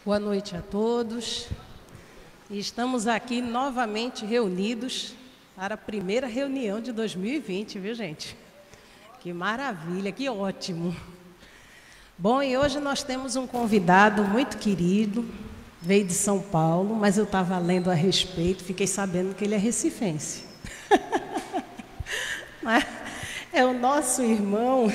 Boa noite a todos. E estamos aqui novamente reunidos para a primeira reunião de 2020, viu, gente? Que maravilha, que ótimo. Bom, e hoje nós temos um convidado muito querido, veio de São Paulo, mas eu estava lendo a respeito, fiquei sabendo que ele é recifense. É o nosso irmão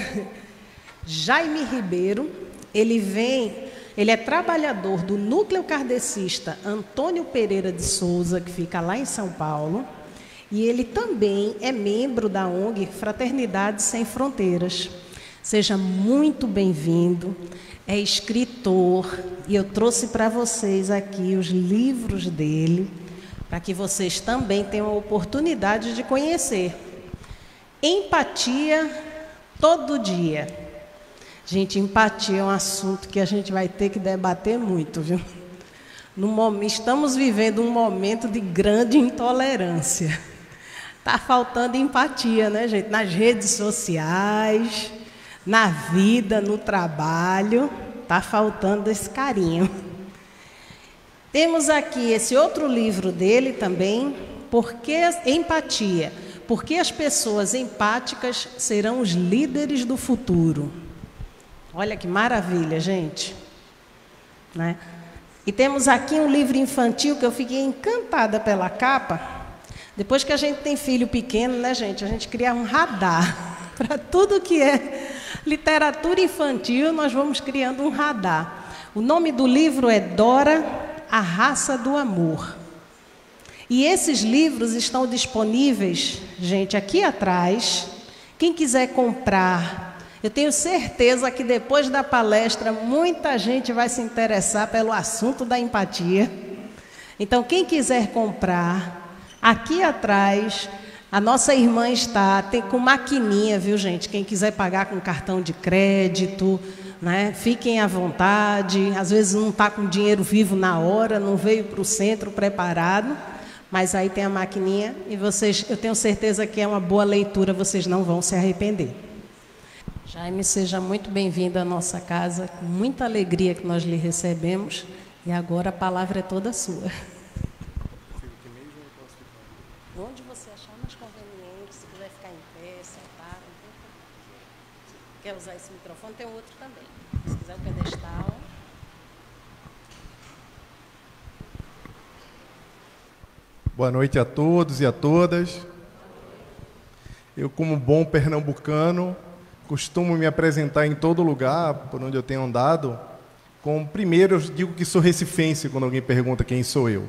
Jaime Ribeiro. Ele é trabalhador do núcleo kardecista Antônio Pereira de Souza, que fica lá em São Paulo, e ele também é membro da ONG Fraternidade Sem Fronteiras. Seja muito bem-vindo, é escritor, e eu trouxe para vocês aqui os livros dele, para que vocês também tenham a oportunidade de conhecer. Empatia todo dia. Gente, empatia é um assunto que a gente vai ter que debater muito, viu? Estamos vivendo um momento de grande intolerância. Está faltando empatia, né, gente? Nas redes sociais, na vida, no trabalho, está faltando esse carinho. Temos aqui esse outro livro dele também, Empatia. Porque as pessoas empáticas serão os líderes do futuro. Olha que maravilha, gente. Né? E temos aqui um livro infantil que eu fiquei encantada pela capa. Depois que a gente tem filho pequeno, né, gente? A gente cria um radar. Para tudo que é literatura infantil, nós vamos criando um radar. O nome do livro é Dora, a Raça do Amor. E esses livros estão disponíveis, gente, aqui atrás. Quem quiser comprar, eu tenho certeza que depois da palestra muita gente vai se interessar pelo assunto da empatia. Então, quem quiser comprar, aqui atrás, a nossa irmã tem com maquininha, viu, gente? Quem quiser pagar com cartão de crédito, né? Fiquem à vontade. Às vezes não está com dinheiro vivo na hora, não veio para o centro preparado, mas aí tem a maquininha e eu tenho certeza que é uma boa leitura, vocês não vão se arrepender. Jaime, seja muito bem-vindo à nossa casa, com muita alegria que nós lhe recebemos, e agora a palavra é toda sua. Onde você achar mais conveniente, se quiser ficar em pé, sentar, quer usar esse microfone, tem outro também. Se quiser o pedestal. Boa noite a todos e a todas. Eu, como bom pernambucano, costumo me apresentar em todo lugar por onde eu tenho andado. Primeiro, eu digo que sou recifense quando alguém pergunta quem sou eu.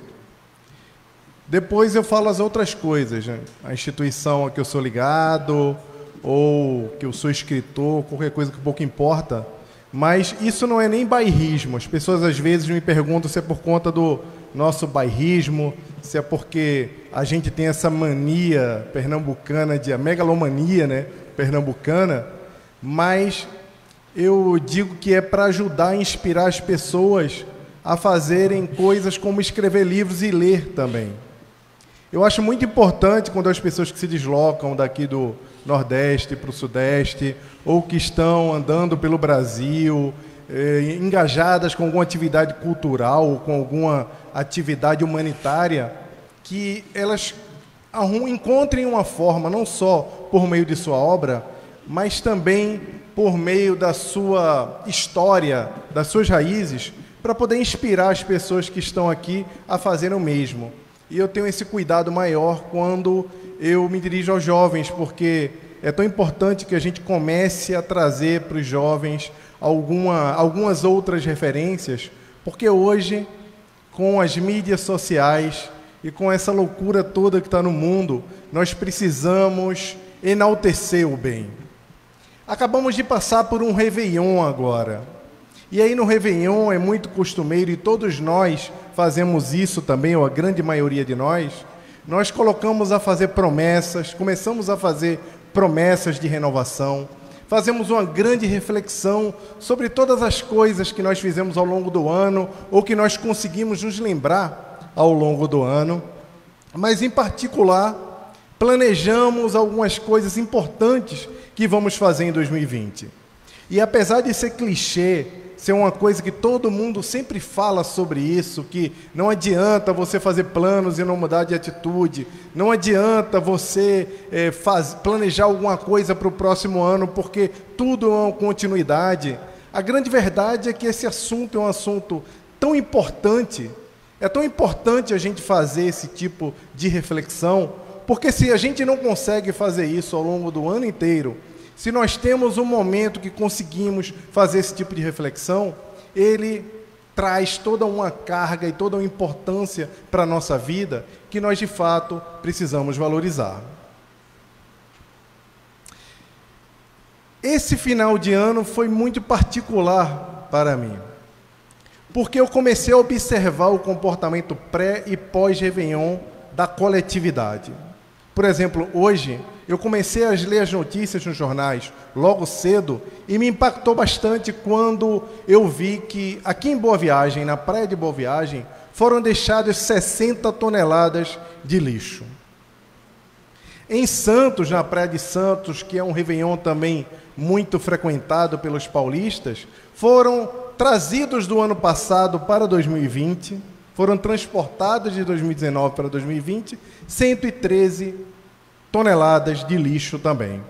Depois eu falo as outras coisas, né? A instituição a que eu sou ligado, ou que eu sou escritor, qualquer coisa que pouco importa. Mas isso não é nem bairrismo. As pessoas às vezes me perguntam se é por conta do nosso bairrismo, se é porque a gente tem essa mania pernambucana, a megalomania, né, pernambucana, mas eu digo que é para ajudar a inspirar as pessoas a fazerem coisas como escrever livros e ler também. Eu acho muito importante quando as pessoas que se deslocam daqui do Nordeste para o Sudeste, ou que estão andando pelo Brasil, engajadas com alguma atividade cultural, ou com alguma atividade humanitária, que elas encontrem uma forma, não só por meio de sua obra, mas também por meio da sua história, das suas raízes, para poder inspirar as pessoas que estão aqui a fazerem o mesmo. E eu tenho esse cuidado maior quando eu me dirijo aos jovens, porque é tão importante que a gente comece a trazer para os jovens algumas outras referências, porque hoje, com as mídias sociais e com essa loucura toda que está no mundo, nós precisamos enaltecer o bem. Acabamos de passar por um Réveillon agora. E aí no Réveillon é muito costumeiro, e todos nós fazemos isso também, ou a grande maioria de nós começamos a fazer promessas de renovação, fazemos uma grande reflexão sobre todas as coisas que nós fizemos ao longo do ano, ou que nós conseguimos nos lembrar ao longo do ano, mas em particular planejamos algumas coisas importantes que vamos fazer em 2020. E apesar de ser clichê ser uma coisa que todo mundo sempre fala sobre isso, que não adianta você fazer planos e não mudar de atitude, não adianta você planejar alguma coisa para o próximo ano, porque tudo é uma continuidade. A grande verdade é que esse assunto é um assunto tão importante, é tão importante a gente fazer esse tipo de reflexão, porque se a gente não consegue fazer isso ao longo do ano inteiro, se nós temos um momento que conseguimos fazer esse tipo de reflexão, ele traz toda uma carga e toda uma importância para a nossa vida que nós, de fato, precisamos valorizar. Esse final de ano foi muito particular para mim, porque eu comecei a observar o comportamento pré- e pós-Réveillon da coletividade. Por exemplo, hoje, eu comecei a ler as notícias nos jornais logo cedo e me impactou bastante quando eu vi que aqui em Boa Viagem, na praia de Boa Viagem, foram deixadas 60 toneladas de lixo. Em Santos, na praia de Santos, que é um Réveillon também muito frequentado pelos paulistas, foram trazidos do ano passado para 2020, foram transportados de 2019 para 2020, 113 toneladas de lixo também.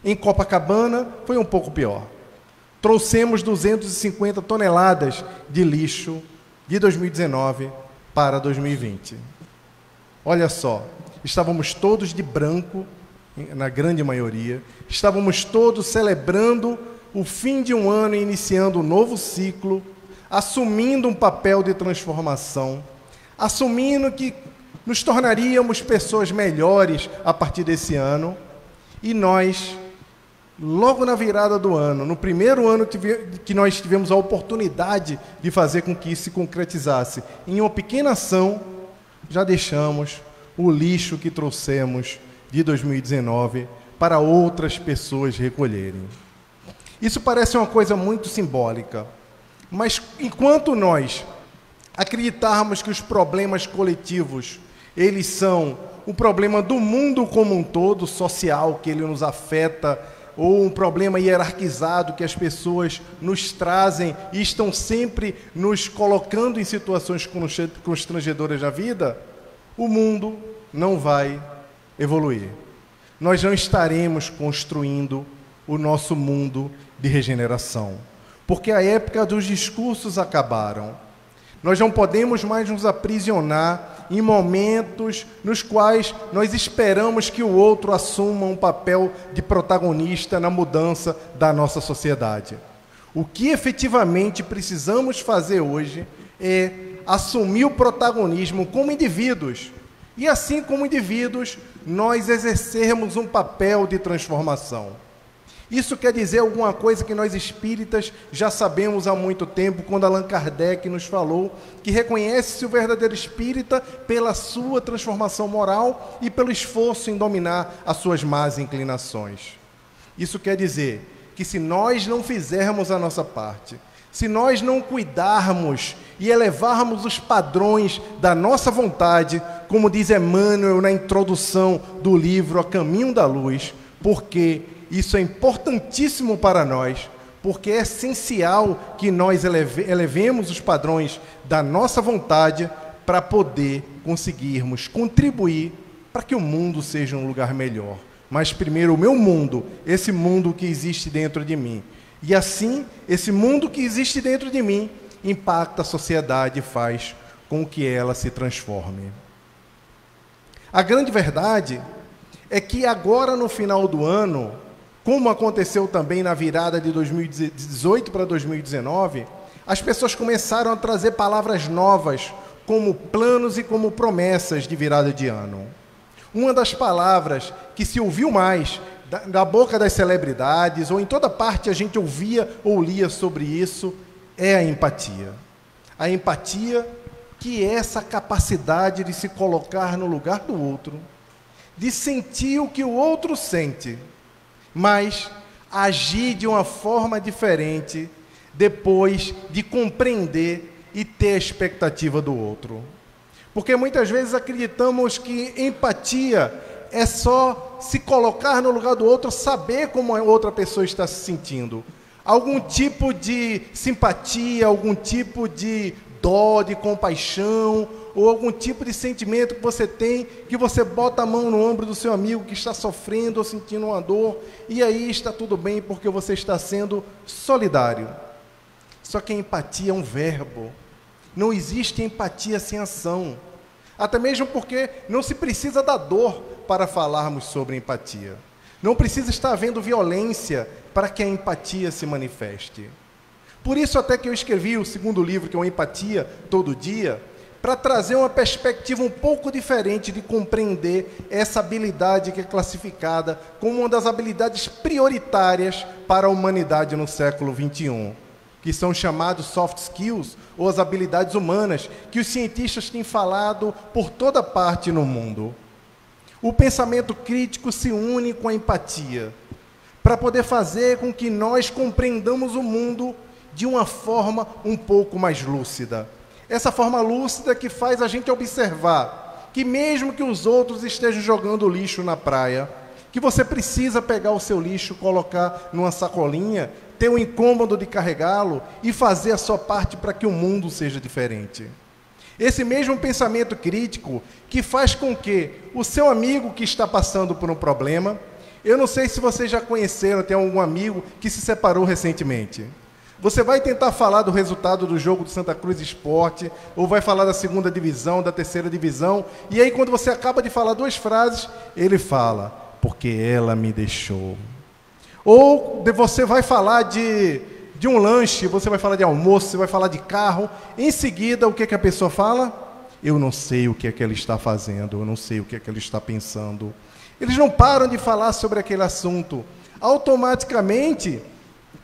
Em Copacabana, foi um pouco pior. Trouxemos 250 toneladas de lixo de 2019 para 2020. Olha só, estávamos todos de branco, na grande maioria, estávamos todos celebrando o fim de um ano e iniciando um novo ciclo, assumindo um papel de transformação, assumindo que nos tornaríamos pessoas melhores a partir desse ano, e nós, logo na virada do ano, no primeiro ano que nós tivemos a oportunidade de fazer com que isso se concretizasse, em uma pequena ação, já deixamos o lixo que trouxemos de 2019 para outras pessoas recolherem. Isso parece uma coisa muito simbólica, mas enquanto nós acreditarmos que os problemas coletivos, eles são o problema do mundo como um todo, social, que ele nos afeta, ou um problema hierarquizado que as pessoas nos trazem e estão sempre nos colocando em situações constrangedoras na vida, o mundo não vai evoluir. Nós não estaremos construindo o nosso mundo de regeneração, porque a época dos discursos acabaram. Nós não podemos mais nos aprisionar em momentos nos quais nós esperamos que o outro assuma um papel de protagonista na mudança da nossa sociedade. O que efetivamente precisamos fazer hoje é assumir o protagonismo como indivíduos, e assim como indivíduos, nós exercermos um papel de transformação. Isso quer dizer alguma coisa que nós espíritas já sabemos há muito tempo, quando Allan Kardec nos falou que reconhece-se o verdadeiro espírita pela sua transformação moral e pelo esforço em dominar as suas más inclinações. Isso quer dizer que se nós não fizermos a nossa parte, se nós não cuidarmos e elevarmos os padrões da nossa vontade, como diz Emmanuel na introdução do livro A Caminho da Luz, porque isso é importantíssimo para nós, porque é essencial que nós elevemos os padrões da nossa vontade para poder conseguirmos contribuir para que o mundo seja um lugar melhor. Mas primeiro o meu mundo, esse mundo que existe dentro de mim. E assim, esse mundo que existe dentro de mim impacta a sociedade e faz com que ela se transforme. A grande verdade é que agora no final do ano, como aconteceu também na virada de 2018 para 2019, as pessoas começaram a trazer palavras novas, como planos e como promessas de virada de ano. Uma das palavras que se ouviu mais da boca das celebridades, ou em toda parte a gente ouvia ou lia sobre isso, é a empatia. A empatia, que é essa capacidade de se colocar no lugar do outro, de sentir o que o outro sente, mas agir de uma forma diferente depois de compreender e ter a expectativa do outro. Porque muitas vezes acreditamos que empatia é só se colocar no lugar do outro, saber como a outra pessoa está se sentindo. algum tipo de simpatia, algum tipo de dó, de compaixão, ou algum tipo de sentimento que você tem, que você bota a mão no ombro do seu amigo que está sofrendo ou sentindo uma dor, e aí está tudo bem porque você está sendo solidário. Só que a empatia é um verbo. Não existe empatia sem ação. Até mesmo porque não se precisa da dor para falarmos sobre empatia. Não precisa estar havendo violência para que a empatia se manifeste. Por isso até que eu escrevi o segundo livro, que é o Empatia Todo Dia, para trazer uma perspectiva um pouco diferente de compreender essa habilidade que é classificada como uma das habilidades prioritárias para a humanidade no século XXI, que são chamados soft skills, ou as habilidades humanas, que os cientistas têm falado por toda parte no mundo. O pensamento crítico se une com a empatia, para poder fazer com que nós compreendamos o mundo de uma forma um pouco mais lúcida. Essa forma lúcida que faz a gente observar que mesmo que os outros estejam jogando lixo na praia, que você precisa pegar o seu lixo, colocar numa sacolinha, ter o incômodo de carregá-lo e fazer a sua parte para que o mundo seja diferente. Esse mesmo pensamento crítico que faz com que o seu amigo que está passando por um problema, eu não sei se vocês já conheceram, tem algum amigo que se separou recentemente. Você vai tentar falar do resultado do jogo do Santa Cruz Esporte, ou vai falar da segunda divisão, da terceira divisão, e aí quando você acaba de falar duas frases, ele fala, porque ela me deixou. Ou você vai falar de um lanche, você vai falar de almoço, você vai falar de carro, em seguida o que a pessoa fala? Eu não sei o que é que ela está fazendo, eu não sei o que é que ela está pensando. Eles não param de falar sobre aquele assunto. Automaticamente,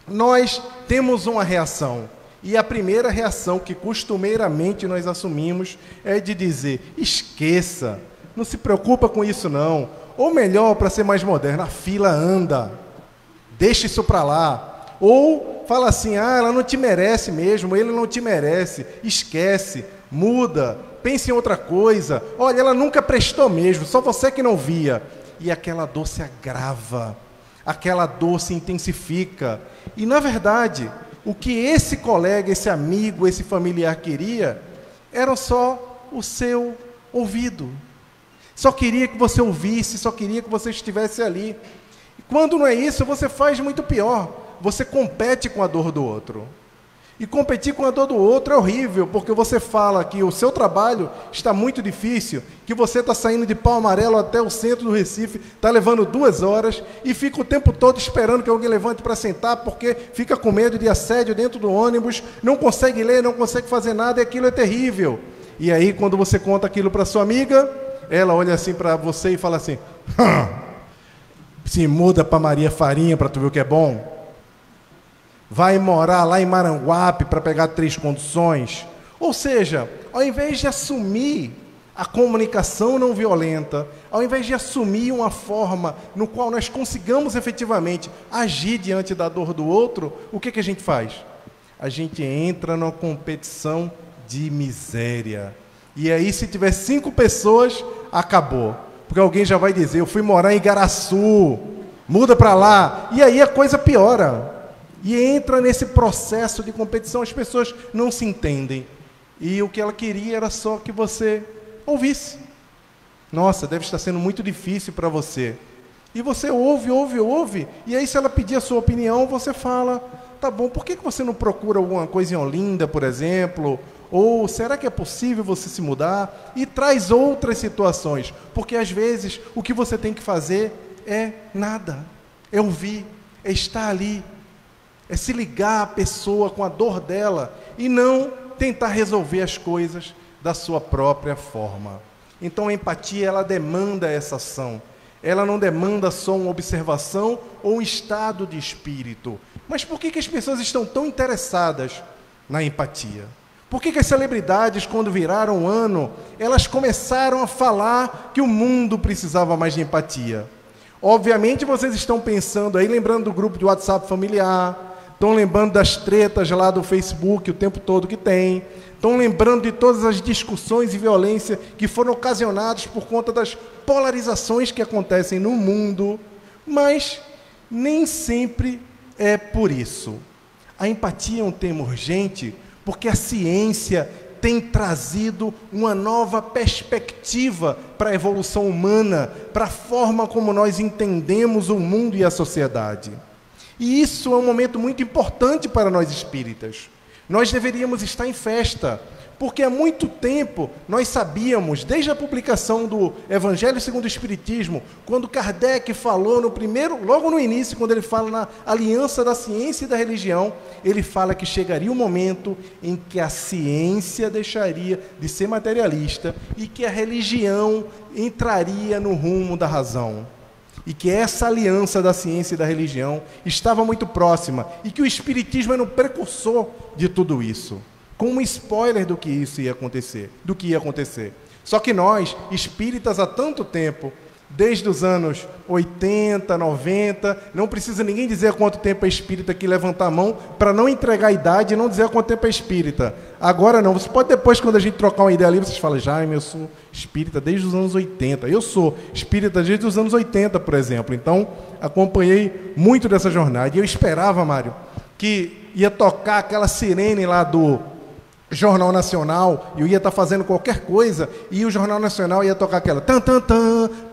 nós temos uma reação. E a primeira reação que costumeiramente nós assumimos é de dizer, esqueça, não se preocupa com isso não. Ou melhor, para ser mais moderno, a fila anda, deixa isso para lá. Ou fala assim, ela não te merece mesmo, ele não te merece, esquece, muda, pense em outra coisa. Olha, ela nunca prestou mesmo, só você que não via. E aquela dor se agrava, aquela dor se intensifica. E, na verdade, o que esse colega, esse amigo, esse familiar queria, era só o seu ouvido. Só queria que você ouvisse, só queria que você estivesse ali. E quando não é isso, você faz muito pior. Você compete com a dor do outro. E competir com a dor do outro é horrível, porque você fala que o seu trabalho está muito difícil, que você está saindo de Pau Amarelo até o centro do Recife, está levando 2 horas, e fica o tempo todo esperando que alguém levante para sentar, porque fica com medo de assédio dentro do ônibus, não consegue ler, não consegue fazer nada, e aquilo é terrível. E aí, quando você conta aquilo para sua amiga, ela olha assim para você e fala assim, se muda para Maria Farinha para tu ver o que é bom. Vai morar lá em Maranguape para pegar 3 conduções. Ou seja, ao invés de assumir a comunicação não violenta, ao invés de assumir uma forma no qual nós consigamos efetivamente agir diante da dor do outro, o que a gente faz? A gente entra numa competição de miséria. E aí, se tiver 5 pessoas, acabou. Porque alguém já vai dizer, eu fui morar em Igaraçu, muda para lá. E aí a coisa piora. E entra nesse processo de competição, as pessoas não se entendem. E o que ela queria era só que você ouvisse. Nossa, deve estar sendo muito difícil para você. E você ouve. E aí, se ela pedir a sua opinião, você fala, tá bom, por que você não procura alguma coisa em Olinda, por exemplo? Ou será que é possível você se mudar? E traz outras situações. Porque, às vezes, o que você tem que fazer é nada. É ouvir, é estar ali. É se ligar à pessoa com a dor dela e não tentar resolver as coisas da sua própria forma. Então a empatia, ela demanda essa ação. Ela não demanda só uma observação ou um estado de espírito. Mas por que as pessoas estão tão interessadas na empatia? Por que as celebridades, quando viraram o ano, elas começaram a falar que o mundo precisava mais de empatia? Obviamente vocês estão pensando aí, lembrando do grupo de WhatsApp familiar, estão lembrando das tretas lá do Facebook o tempo todo que tem, estão lembrando de todas as discussões e violência que foram ocasionadas por conta das polarizações que acontecem no mundo, mas nem sempre é por isso. A empatia é um tema urgente porque a ciência tem trazido uma nova perspectiva para a evolução humana, para a forma como nós entendemos o mundo e a sociedade. E isso é um momento muito importante para nós espíritas. Nós deveríamos estar em festa, porque há muito tempo nós sabíamos, desde a publicação do Evangelho segundo o Espiritismo, quando Kardec falou logo no início, quando ele fala na aliança da ciência e da religião, ele fala que chegaria o momento em que a ciência deixaria de ser materialista e que a religião entraria no rumo da razão. E que essa aliança da ciência e da religião estava muito próxima e que o Espiritismo era um precursor de tudo isso, com um spoiler do que isso ia acontecer, do que ia acontecer. Só que nós, espíritas há tanto tempo, desde os anos 80, 90, não precisa ninguém dizer há quanto tempo é espírita aqui, levantar a mão, para não entregar a idade e não dizer há quanto tempo é espírita. Agora não, você pode depois, quando a gente trocar uma ideia ali, vocês falam, Jaime, eu sou espírita desde os anos 80. Eu sou espírita desde os anos 80, por exemplo. Então, acompanhei muito dessa jornada. E eu esperava, Mário, que ia tocar aquela sirene lá do Jornal Nacional, eu ia estar fazendo qualquer coisa, e o Jornal Nacional ia tocar aquela tan,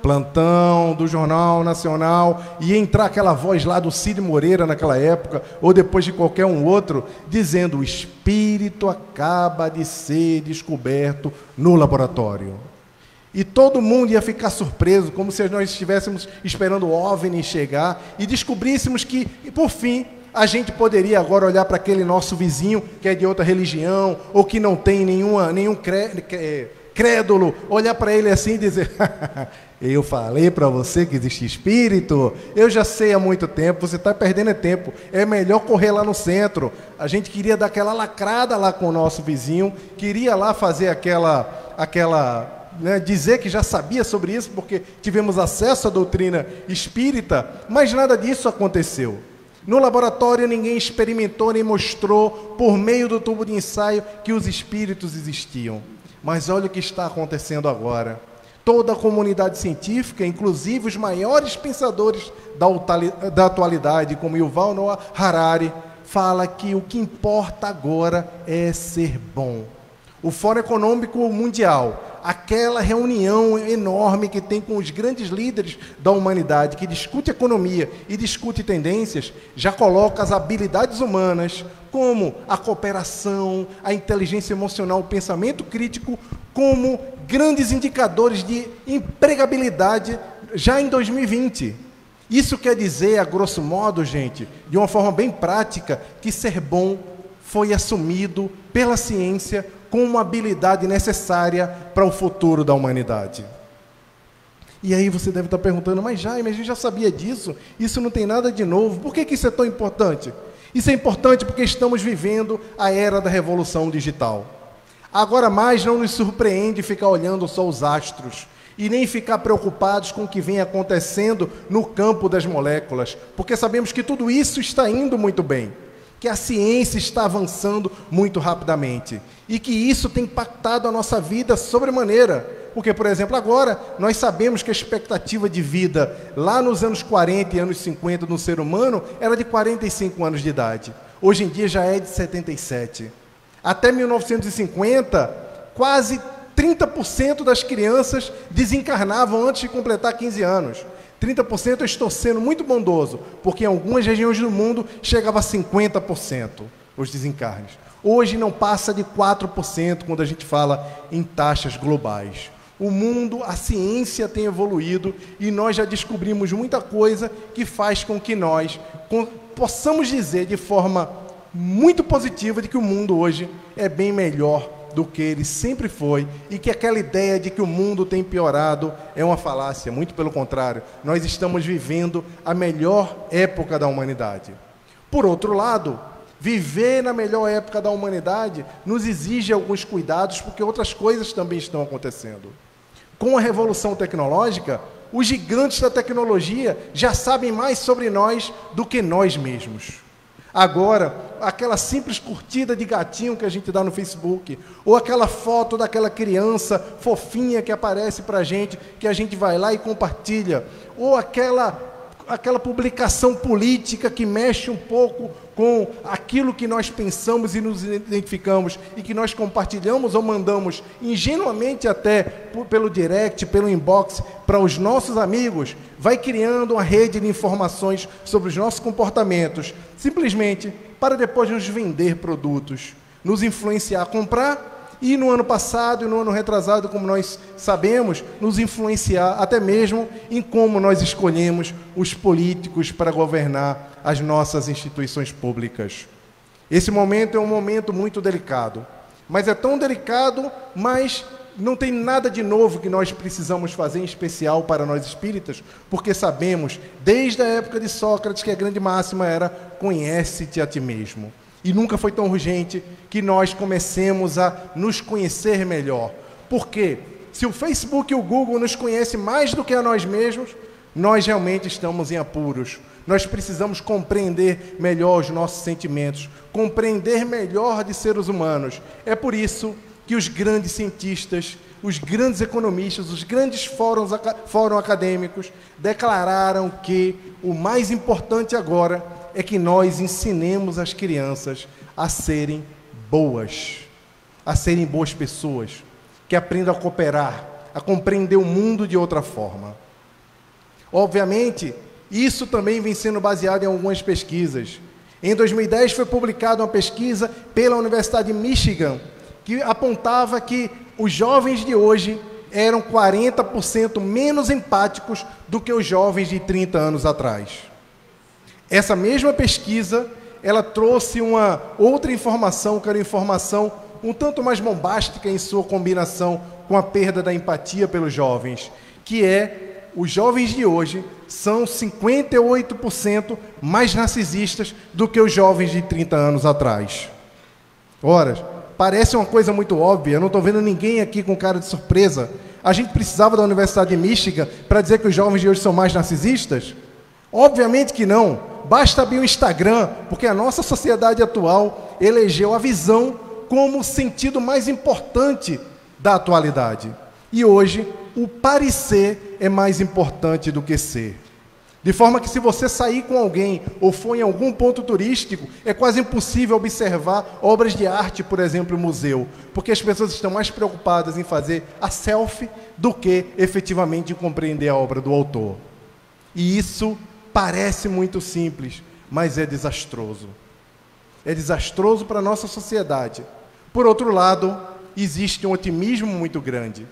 plantão do Jornal Nacional, e ia entrar aquela voz lá do Cid Moreira naquela época, ou depois de qualquer um outro, dizendo, o espírito acaba de ser descoberto no laboratório. E todo mundo ia ficar surpreso, como se nós estivéssemos esperando o OVNI chegar, e descobríssemos que, por fim, a gente poderia agora olhar para aquele nosso vizinho que é de outra religião, ou que não tem nenhum crédulo, olhar para ele assim e dizer, eu falei para você que existe espírito, eu já sei há muito tempo, você está perdendo tempo, é melhor correr lá no centro. A gente queria dar aquela lacrada lá com o nosso vizinho, queria lá fazer dizer que já sabia sobre isso, porque tivemos acesso à doutrina espírita, mas nada disso aconteceu. No laboratório ninguém experimentou nem mostrou, por meio do tubo de ensaio, que os espíritos existiam. Mas olha o que está acontecendo agora. Toda a comunidade científica, inclusive os maiores pensadores da atualidade, como Yuval Noah Harari, fala que o que importa agora é ser bom. O Fórum Econômico Mundial, aquela reunião enorme que tem com os grandes líderes da humanidade, que discute economia e discute tendências, já coloca as habilidades humanas, como a cooperação, a inteligência emocional, o pensamento crítico, como grandes indicadores de empregabilidade já em 2020. Isso quer dizer, a grosso modo, gente, de uma forma bem prática, que ser bom foi assumido pela ciência com uma habilidade necessária para o futuro da humanidade. E aí você deve estar perguntando, mas Jaime, a gente já sabia disso, isso não tem nada de novo, por que isso é tão importante? Isso é importante porque estamos vivendo a era da revolução digital. Agora mais não nos surpreende ficar olhando só os astros, e nem ficar preocupados com o que vem acontecendo no campo das moléculas, porque sabemos que tudo isso está indo muito bem, que a ciência está avançando muito rapidamente e que isso tem impactado a nossa vida sobremaneira. Porque, por exemplo, agora nós sabemos que a expectativa de vida lá nos anos 40 e anos 50 no ser humano era de 45 anos de idade. Hoje em dia já é de 77. Até 1950, quase 30% das crianças desencarnavam antes de completar 15 anos. 30% eu estou sendo muito bondoso, porque em algumas regiões do mundo chegava a 50% os desencarnes. Hoje não passa de 4% quando a gente fala em taxas globais. O mundo, a ciência tem evoluído e nós já descobrimos muita coisa que faz com que nós possamos dizer de forma muito positiva de que o mundo hoje é bem melhor do que ele sempre foi, e que aquela ideia de que o mundo tem piorado é uma falácia, muito pelo contrário, nós estamos vivendo a melhor época da humanidade. Por outro lado, viver na melhor época da humanidade nos exige alguns cuidados, porque outras coisas também estão acontecendo. Com a revolução tecnológica, os gigantes da tecnologia já sabem mais sobre nós do que nós mesmos. Agora, aquela simples curtida de gatinho que a gente dá no Facebook, ou aquela foto daquela criança fofinha que aparece para a gente, que a gente vai lá e compartilha, ou aquela aquela publicação política que mexe um pouco com aquilo que nós pensamos e nos identificamos e que nós compartilhamos ou mandamos ingenuamente até pelo direct, pelo inbox, para os nossos amigos, vai criando uma rede de informações sobre os nossos comportamentos, simplesmente para depois nos vender produtos, nos influenciar a comprar e no ano passado e no ano retrasado, como nós sabemos, nos influenciar até mesmo em como nós escolhemos os políticos para governar as nossas instituições públicas. Esse momento é um momento muito delicado, mas é tão delicado, mas não tem nada de novo que nós precisamos fazer em especial para nós espíritas, porque sabemos, desde a época de Sócrates, que a grande máxima era conhece-te a ti mesmo. E nunca foi tão urgente que nós comecemos a nos conhecer melhor. Porque se o Facebook e o Google nos conhecem mais do que a nós mesmos, nós realmente estamos em apuros. Nós precisamos compreender melhor os nossos sentimentos, compreender melhor de seres humanos. É por isso que os grandes cientistas, os grandes economistas, os grandes fóruns acadêmicos declararam que o mais importante agora é que nós ensinemos as crianças a serem boas pessoas, que aprendam a cooperar, a compreender o mundo de outra forma. Obviamente, isso também vem sendo baseado em algumas pesquisas. Em 2010 foi publicada uma pesquisa pela Universidade de Michigan, que apontava que os jovens de hoje eram 40% menos empáticos do que os jovens de 30 anos atrás. Essa mesma pesquisa, ela trouxe uma outra informação, que era uma informação um tanto mais bombástica em sua combinação com a perda da empatia pelos jovens, que é, os jovens de hoje são 58% mais narcisistas do que os jovens de 30 anos atrás. Ora, parece uma coisa muito óbvia, eu não estou vendo ninguém aqui com cara de surpresa. A gente precisava da Universidade de Michigan para dizer que os jovens de hoje são mais narcisistas? Obviamente que não. Basta abrir o Instagram, porque a nossa sociedade atual elegeu a visão como o sentido mais importante da atualidade. E hoje, o parecer é mais importante do que ser. De forma que se você sair com alguém ou for em algum ponto turístico, é quase impossível observar obras de arte, por exemplo, em museu, porque as pessoas estão mais preocupadas em fazer a selfie do que efetivamente em compreender a obra do autor. E isso parece muito simples, mas é desastroso. É desastroso para a nossa sociedade. Por outro lado, existe um otimismo muito grande,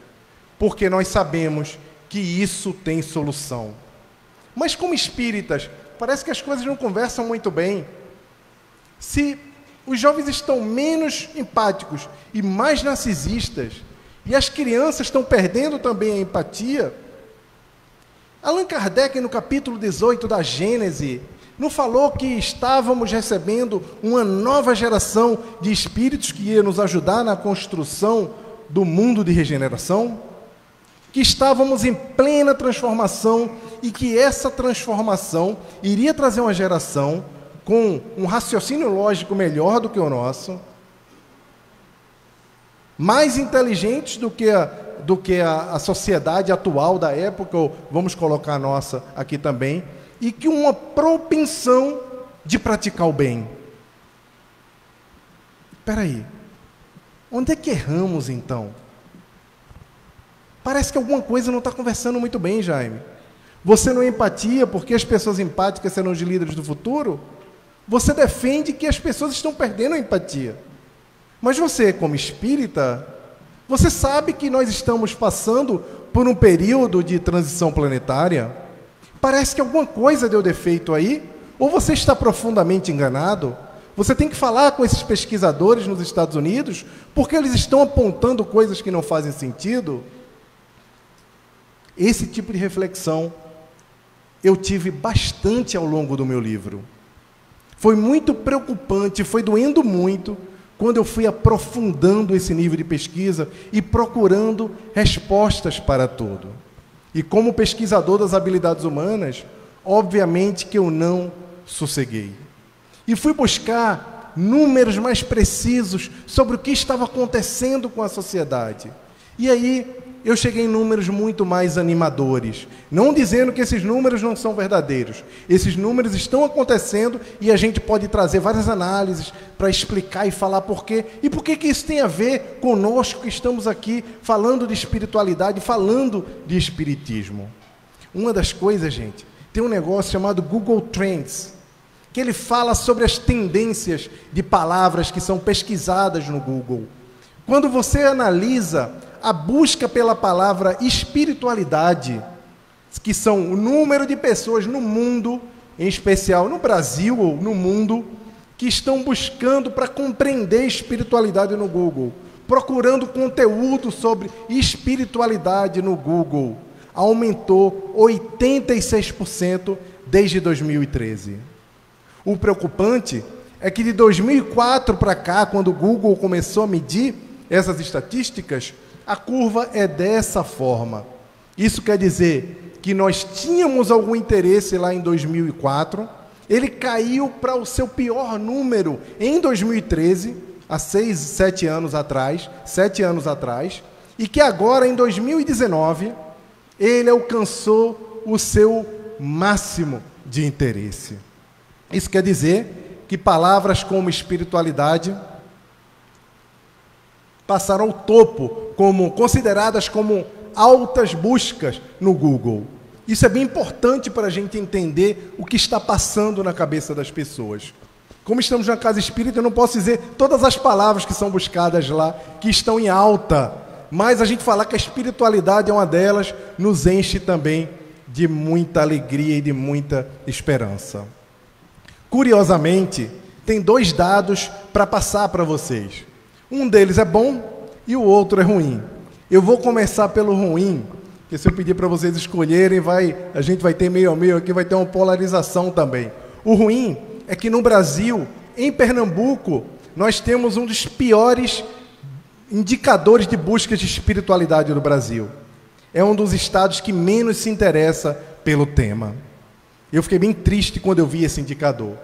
porque nós sabemos que isso tem solução. Mas como espíritas, parece que as coisas não conversam muito bem. Se os jovens estão menos empáticos e mais narcisistas, e as crianças estão perdendo também a empatia, Allan Kardec, no capítulo 18 da Gênese, não falou que estávamos recebendo uma nova geração de espíritos que ia nos ajudar na construção do mundo de regeneração? Que estávamos em plena transformação e que essa transformação iria trazer uma geração com um raciocínio lógico melhor do que o nosso, mais inteligentes do que a sociedade atual da época, ou vamos colocar a nossa aqui também, e que uma propensão de praticar o bem. Espera aí, onde é que erramos então? Parece que alguma coisa não está conversando muito bem, Jaime. Você não é empatia porque as pessoas empáticas serão os líderes do futuro? Você defende que as pessoas estão perdendo a empatia. Mas você, como espírita, você sabe que nós estamos passando por um período de transição planetária? Parece que alguma coisa deu defeito aí? Ou você está profundamente enganado? Você tem que falar com esses pesquisadores nos Estados Unidos, porque eles estão apontando coisas que não fazem sentido? Esse tipo de reflexão eu tive bastante ao longo do meu livro. Foi muito preocupante, foi doendo muito, quando eu fui aprofundando esse nível de pesquisa e procurando respostas para tudo. E como pesquisador das habilidades humanas, obviamente que eu não sosseguei. E fui buscar números mais precisos sobre o que estava acontecendo com a sociedade. E aí eu cheguei em números muito mais animadores. Não dizendo que esses números não são verdadeiros. Esses números estão acontecendo e a gente pode trazer várias análises para explicar e falar por quê. E por que isso tem a ver conosco que estamos aqui falando de espiritualidade, falando de espiritismo. Uma das coisas, gente, tem um negócio chamado Google Trends, que ele fala sobre as tendências de palavras que são pesquisadas no Google. Quando você analisa a busca pela palavra espiritualidade, que são o número de pessoas no mundo, em especial no Brasil ou no mundo, que estão buscando para compreender espiritualidade no Google, procurando conteúdo sobre espiritualidade no Google, aumentou 86% desde 2013. O preocupante é que de 2004 para cá, quando o Google começou a medir essas estatísticas, a curva é dessa forma. Isso quer dizer que nós tínhamos algum interesse lá em 2004, ele caiu para o seu pior número em 2013, há 7 anos atrás, e que agora, em 2019, ele alcançou o seu máximo de interesse. Isso quer dizer que palavras como espiritualidade passaram ao topo, consideradas como altas buscas no Google. Isso é bem importante para a gente entender o que está passando na cabeça das pessoas. Como estamos na casa espírita, eu não posso dizer todas as palavras que são buscadas lá, que estão em alta, mas a gente falar que a espiritualidade é uma delas, nos enche também de muita alegria e de muita esperança. Curiosamente, tem 2 dados para passar para vocês. Um deles é bom e o outro é ruim. Eu vou começar pelo ruim, porque se eu pedir para vocês escolherem, a gente vai ter meio a meio aqui, vai ter uma polarização também. O ruim é que no Brasil, em Pernambuco, nós temos um dos piores indicadores de busca de espiritualidade do Brasil. É um dos estados que menos se interessa pelo tema. Eu fiquei bem triste quando eu vi esse indicador.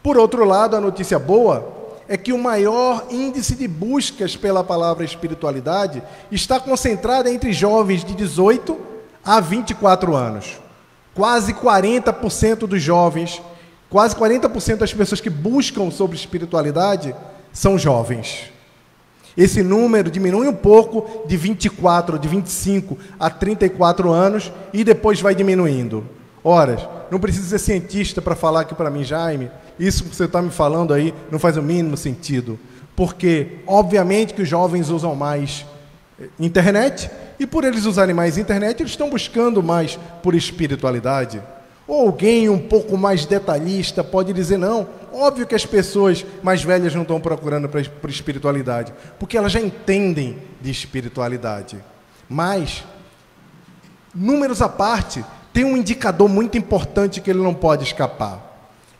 Por outro lado, a notícia boa é que o maior índice de buscas pela palavra espiritualidade está concentrado entre jovens de 18 a 24 anos. Quase 40% dos jovens, quase 40% das pessoas que buscam sobre espiritualidade são jovens. Esse número diminui um pouco de 24, de 25 a 34 anos e depois vai diminuindo. Ora, não precisa ser cientista para falar aqui para mim, Jaime, isso que você está me falando aí não faz o mínimo sentido. Porque, obviamente, que os jovens usam mais internet e por eles usarem mais internet, eles estão buscando mais por espiritualidade. Ou alguém um pouco mais detalhista pode dizer, não, óbvio que as pessoas mais velhas não estão procurando por espiritualidade, porque elas já entendem de espiritualidade. Mas, números à parte, tem um indicador muito importante que ele não pode escapar.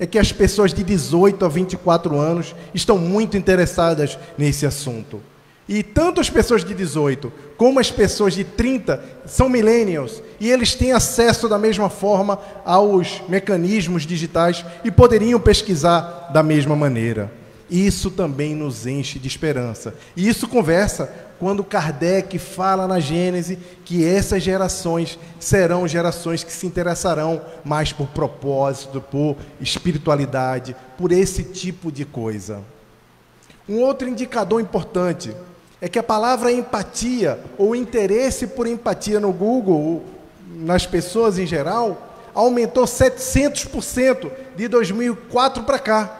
É que as pessoas de 18 a 24 anos estão muito interessadas nesse assunto. E tanto as pessoas de 18 como as pessoas de 30 são millennials e eles têm acesso da mesma forma aos mecanismos digitais e poderiam pesquisar da mesma maneira. Isso também nos enche de esperança. E isso conversa quando Kardec fala na Gênese que essas gerações serão gerações que se interessarão mais por propósito, por espiritualidade, por esse tipo de coisa. Um outro indicador importante é que a palavra empatia, ou interesse por empatia no Google, nas pessoas em geral, aumentou 700% de 2004 para cá.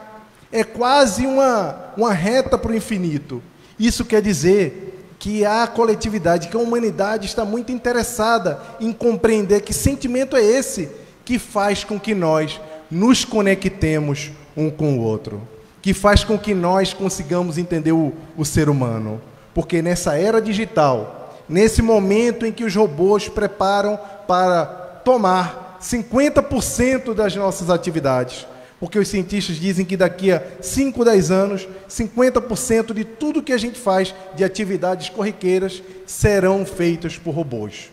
É quase uma reta para o infinito. Isso quer dizer que a coletividade, que a humanidade está muito interessada em compreender que sentimento é esse que faz com que nós nos conectemos um com o outro, que faz com que nós consigamos entender o ser humano. Porque nessa era digital, nesse momento em que os robôs preparam para tomar 50% das nossas atividades, porque os cientistas dizem que daqui a 5, 10 anos, 50% de tudo que a gente faz de atividades corriqueiras serão feitas por robôs.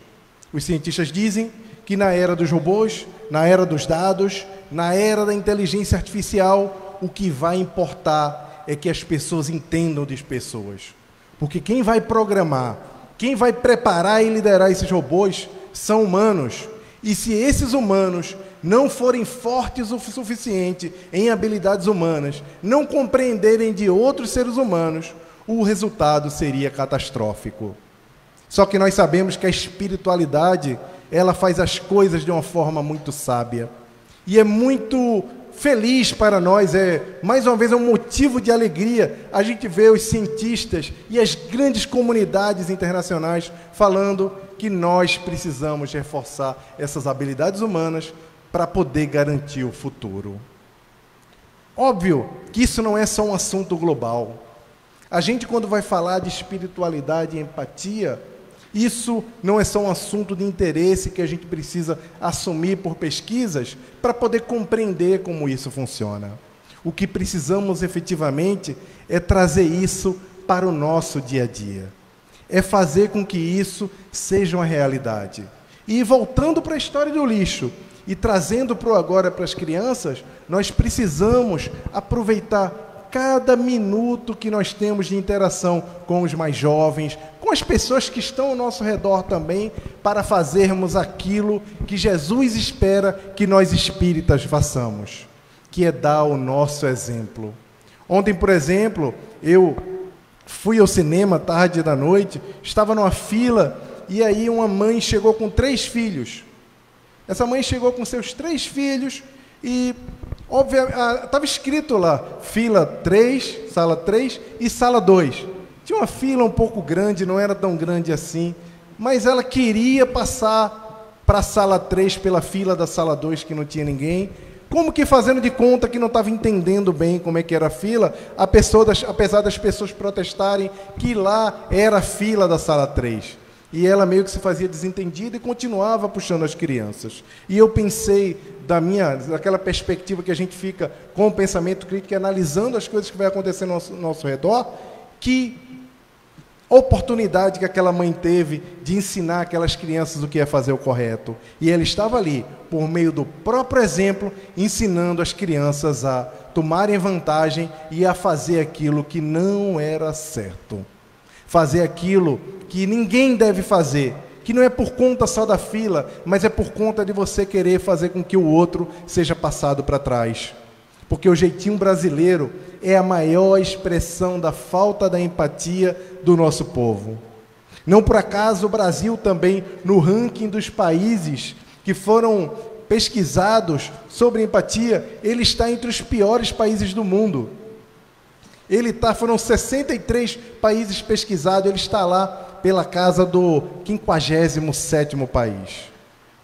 Os cientistas dizem que na era dos robôs, na era dos dados, na era da inteligência artificial, o que vai importar é que as pessoas entendam das pessoas. Porque quem vai programar Quem vai preparar e liderar esses robôs são humanos. E se esses humanos não forem fortes o suficiente em habilidades humanas, não compreenderem de outros seres humanos, o resultado seria catastrófico. Só que nós sabemos que a espiritualidade, ela faz as coisas de uma forma muito sábia. E é muito feliz para nós, mais uma vez, é um motivo de alegria a gente ver os cientistas e as grandes comunidades internacionais falando que nós precisamos reforçar essas habilidades humanas para poder garantir o futuro. Óbvio que isso não é só um assunto global. A gente, quando vai falar de espiritualidade e empatia, isso não é só um assunto de interesse que a gente precisa assumir por pesquisas para poder compreender como isso funciona. O que precisamos efetivamente é trazer isso para o nosso dia a dia. É fazer com que isso seja uma realidade. E voltando para a história do lixo e trazendo agora para as crianças, nós precisamos aproveitar cada minuto que nós temos de interação com os mais jovens, com as pessoas que estão ao nosso redor também, para fazermos aquilo que Jesus espera que nós espíritas façamos, que é dar o nosso exemplo. Ontem, por exemplo, eu fui ao cinema tarde da noite, estava numa fila, e aí uma mãe chegou com 3 filhos. Essa mãe chegou com seus 3 filhos e estava escrito lá, fila 3, sala 3 e sala 2. Tinha uma fila um pouco grande, não era tão grande assim, mas ela queria passar para a sala 3 pela fila da sala 2, que não tinha ninguém, como que fazendo de conta que não estava entendendo bem como é que era a fila, apesar das pessoas protestarem que lá era a fila da sala 3. E ela meio que se fazia desentendida e continuava puxando as crianças. E eu pensei, daquela perspectiva que a gente fica com o pensamento crítico, analisando as coisas que vai acontecer no nosso redor, que oportunidade que aquela mãe teve de ensinar aquelas crianças o que é fazer o correto. E ela estava ali, por meio do próprio exemplo, ensinando as crianças a tomarem vantagem e a fazer aquilo que não era certo. Fazer aquilo que ninguém deve fazer, que não é por conta só da fila, mas é por conta de você querer fazer com que o outro seja passado para trás. Porque o jeitinho brasileiro é a maior expressão da falta da empatia do nosso povo. Não por acaso o Brasil também, no ranking dos países que foram pesquisados sobre empatia, ele está entre os piores países do mundo. Foram 63 países pesquisados, ele está lá pela casa do 57º país.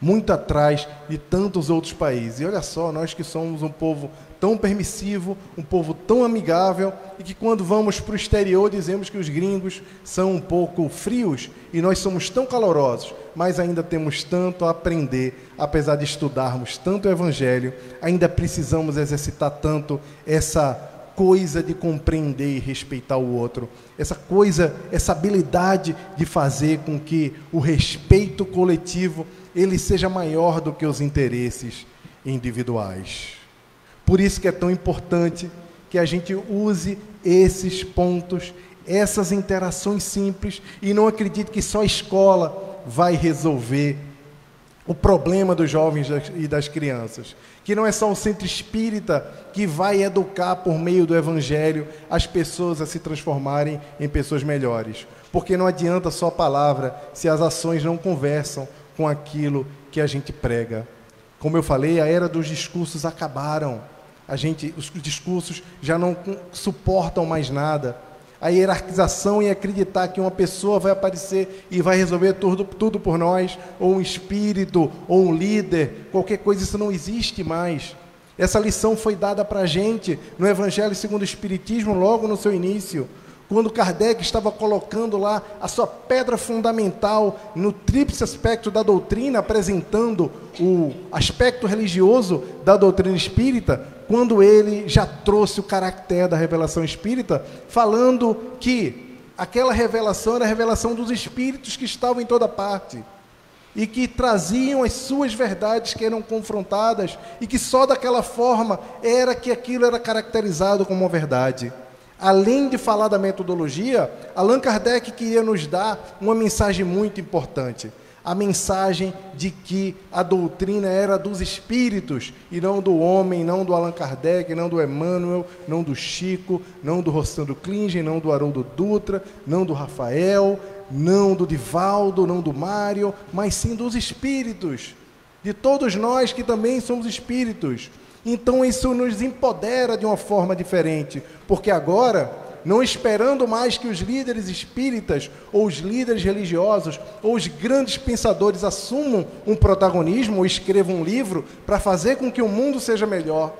Muito atrás de tantos outros países. E olha só, nós que somos um povo tão permissivo, um povo tão amigável, e que quando vamos para o exterior dizemos que os gringos são um pouco frios, e nós somos tão calorosos, mas ainda temos tanto a aprender, apesar de estudarmos tanto o Evangelho, ainda precisamos exercitar tanto essa coisa de compreender e respeitar o outro, essa habilidade de fazer com que o respeito coletivo ele seja maior do que os interesses individuais. Por isso que é tão importante que a gente use esses pontos, essas interações simples, e não acredite que só a escola vai resolver o problema dos jovens e das crianças, que não é só o centro espírita que vai educar por meio do Evangelho as pessoas a se transformarem em pessoas melhores, porque não adianta só a palavra se as ações não conversam com aquilo que a gente prega. Como eu falei, a era dos discursos acabaram, os discursos já não suportam mais nada. A hierarquização e acreditar que uma pessoa vai aparecer e vai resolver tudo por nós, ou um espírito, ou um líder, qualquer coisa, isso não existe mais. Essa lição foi dada para a gente no Evangelho segundo o Espiritismo, logo no seu início, quando Kardec estava colocando lá a sua pedra fundamental no tríplice aspecto da doutrina, apresentando o aspecto religioso da doutrina espírita, quando ele já trouxe o caractere da revelação espírita, falando que aquela revelação era a revelação dos espíritos que estavam em toda parte, e que traziam as suas verdades que eram confrontadas, e que só daquela forma era que aquilo era caracterizado como uma verdade. Além de falar da metodologia, Allan Kardec queria nos dar uma mensagem muito importante. A mensagem de que a doutrina era dos espíritos, e não do homem, não do Allan Kardec, não do Emmanuel, não do Chico, não do Rossandro Klingen, não do Haroldo Dutra, não do Rafael, não do Divaldo, não do Mário, mas sim dos espíritos, de todos nós que também somos espíritos. Então isso nos empodera de uma forma diferente, porque agora, não esperando mais que os líderes espíritas, ou os líderes religiosos, ou os grandes pensadores assumam um protagonismo, ou escrevam um livro, para fazer com que o mundo seja melhor,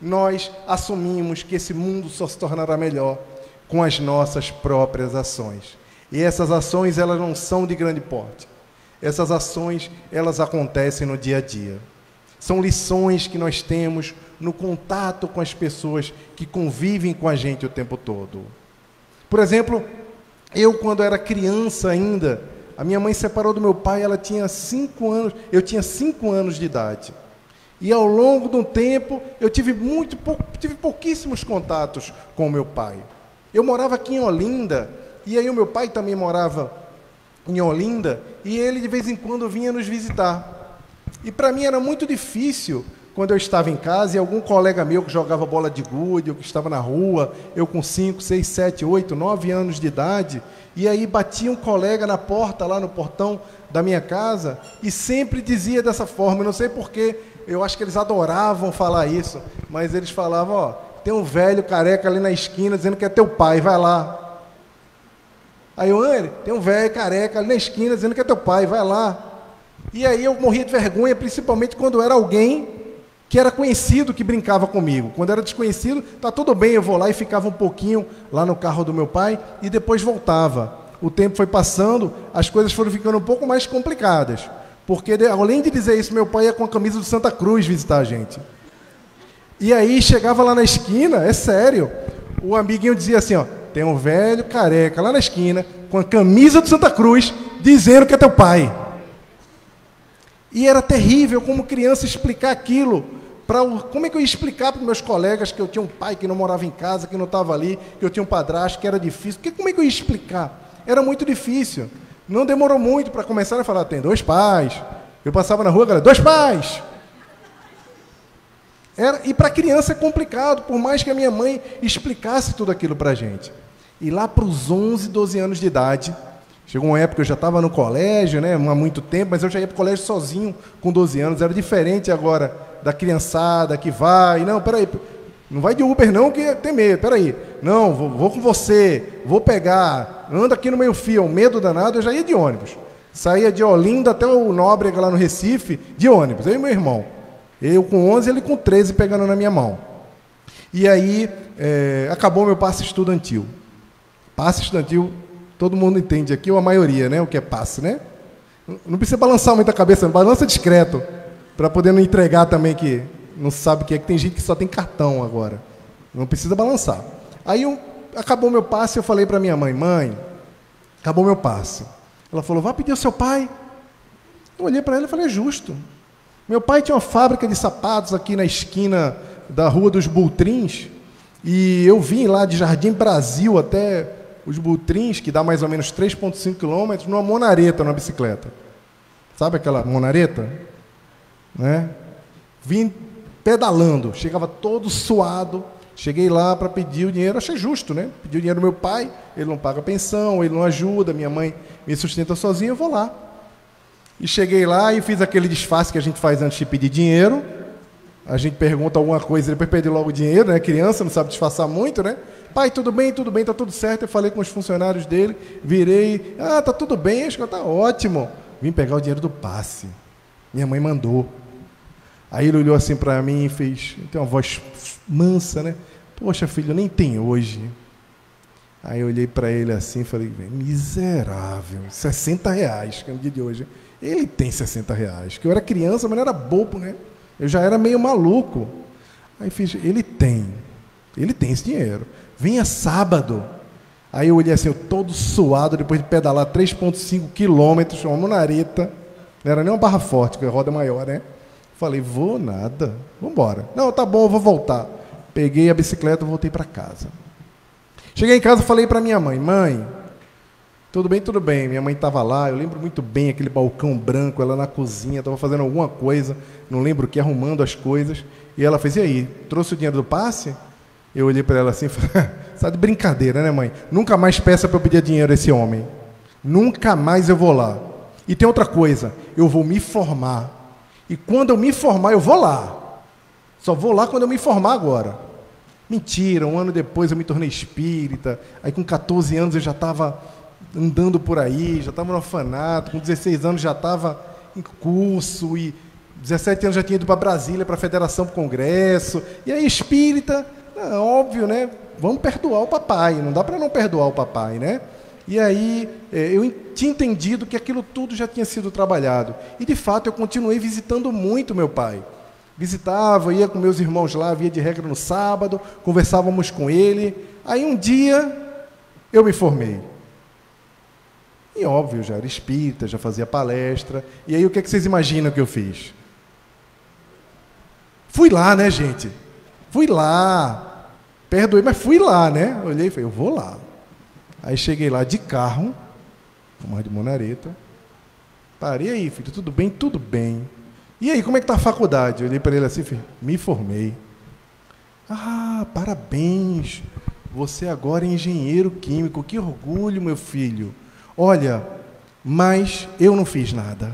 nós assumimos que esse mundo só se tornará melhor com as nossas próprias ações. E essas ações, elas não são de grande porte. Essas ações, elas acontecem no dia a dia. São lições que nós temos no contato com as pessoas que convivem com a gente o tempo todo. Por exemplo, eu quando era criança ainda, a minha mãe se separou do meu pai, ela tinha 5 anos, eu tinha 5 anos de idade. E ao longo do tempo, eu tive pouquíssimos contatos com o meu pai. Eu morava aqui em Olinda, e aí o meu pai também morava em Olinda, e ele de vez em quando vinha nos visitar. E para mim era muito difícil, quando eu estava em casa, e algum colega meu que jogava bola de gude, ou que estava na rua, eu com 5, 6, 7, 8, 9 anos de idade, e aí batia um colega na porta, lá no portão da minha casa, e sempre dizia dessa forma, eu não sei porquê, eu acho que eles adoravam falar isso, mas eles falavam, ó, tem um velho careca ali na esquina dizendo que é teu pai, vai lá. Aí eu, tem um velho careca ali na esquina dizendo que é teu pai, vai lá. E aí eu morria de vergonha, principalmente quando era alguém que era conhecido que brincava comigo. Quando era desconhecido, tá tudo bem, eu vou lá e ficava um pouquinho lá no carro do meu pai e depois voltava. O tempo foi passando, as coisas foram ficando um pouco mais complicadas. Porque, além de dizer isso, meu pai ia com a camisa do Santa Cruz visitar a gente. E aí chegava lá na esquina, é sério, o amiguinho dizia assim, ó, tem um velho careca lá na esquina com a camisa do Santa Cruz dizendo que é teu pai. E era terrível como criança explicar aquilo. Como é que eu ia explicar para os meus colegas que eu tinha um pai que não morava em casa, que não estava ali, que eu tinha um padrasto, que era difícil? Como é que eu ia explicar? Era muito difícil. Não demorou muito para começar a falar, tem 2 pais. Eu passava na rua, galera, 2 pais. E para a criança é complicado, por mais que a minha mãe explicasse tudo aquilo para a gente. E lá para os 11, 12 anos de idade, chegou uma época que eu já estava no colégio, né, há muito tempo, mas eu já ia para o colégio sozinho com 12 anos. Era diferente agora da criançada que vai. Não, peraí, não vai de Uber não, que tem medo. Peraí, não, vou com você, vou pegar, anda aqui no meio fio, um medo danado. Eu já ia de ônibus. Saía de Olinda até o Nóbrega, lá no Recife, de ônibus, eu e meu irmão. Eu com 11, ele com 13 pegando na minha mão. E aí, acabou meu passe estudantil. Passe estudantil, todo mundo entende aqui, ou a maioria, né? O que é passe, né? Não precisa balançar muito a cabeça, balança discreto, para poder não entregar também que não sabe o que é, que tem gente que só tem cartão agora. Não precisa balançar. Aí, acabou meu passe, eu falei para minha mãe, mãe, acabou meu passe. Ela falou, vá pedir ao seu pai. Eu olhei para ela e falei, é justo. Meu pai tinha uma fábrica de sapatos aqui na esquina da Rua dos Bultrins, e eu vim lá de Jardim Brasil até os Bultrins, que dá mais ou menos 3,5 quilômetros, numa monareta, numa bicicleta. Sabe aquela monareta? Né? Vim pedalando, chegava todo suado, cheguei lá para pedir o dinheiro, achei justo, né? Pedi o dinheiro do meu pai, ele não paga pensão, ele não ajuda, minha mãe me sustenta sozinha, eu vou lá. E cheguei lá e fiz aquele disfarce que a gente faz antes de pedir dinheiro. A gente pergunta alguma coisa, depois pede logo o dinheiro, né? Criança não sabe disfarçar muito, né? Pai, tudo bem, tá tudo certo. Eu falei com os funcionários dele, virei, tá tudo bem, acho que tá ótimo. Vim pegar o dinheiro do passe. Minha mãe mandou. Aí ele olhou assim para mim e fez, tem uma voz mansa, né? Poxa, filho, nem tem hoje. Aí eu olhei para ele assim e falei, miserável, R$60, que é o dia de hoje. Ele tem R$60, que eu era criança, mas não era bobo, né? Eu já era meio maluco. Aí fiz, ele tem esse dinheiro. Vinha sábado. Aí eu olhei assim, eu todo suado, depois de pedalar 3,5 quilômetros, uma monareta. Não era nem uma barra forte, que a roda é maior, né? Falei, vou nada, vamos embora. Não, tá bom, eu vou voltar. Peguei a bicicleta e voltei para casa. Cheguei em casa e falei para minha mãe, mãe, tudo bem, tudo bem. Minha mãe estava lá, eu lembro muito bem aquele balcão branco, ela na cozinha, estava fazendo alguma coisa, não lembro o que, arrumando as coisas. E ela fez, e aí, trouxe o dinheiro do passe? Eu olhei para ela assim e falei, está de brincadeira, né, mãe? Nunca mais peça para eu pedir dinheiro a esse homem. Nunca mais eu vou lá. E tem outra coisa, eu vou me formar. E quando eu me formar, eu vou lá. Só vou lá quando eu me formar agora. Mentira, um ano depois eu me tornei espírita. Aí com 14 anos eu já estava andando por aí, já estava no orfanato. Com 16 anos já estava em curso. E 17 anos já tinha ido para Brasília, para a Federação, para o Congresso. E aí espírita, óbvio, né? Vamos perdoar o papai. Não dá para não perdoar o papai, né? E aí eu tinha entendido que aquilo tudo já tinha sido trabalhado. E de fato eu continuei visitando muito meu pai. Visitava, ia com meus irmãos lá, via de regra no sábado, conversávamos com ele. Aí um dia eu me formei. E óbvio, eu já era espírita, já fazia palestra. E aí o que é que vocês imaginam que eu fiz? Fui lá, né, gente? Fui lá. Perdoei, mas fui lá, né? Olhei e falei, eu vou lá. Aí cheguei lá de carro, de monareta. Parei aí, filho, tudo bem? Tudo bem. E aí, como é que está a faculdade? Eu olhei para ele assim, filho, me formei. Ah, parabéns. Você agora é engenheiro químico. Que orgulho, meu filho. Olha, mas eu não fiz nada.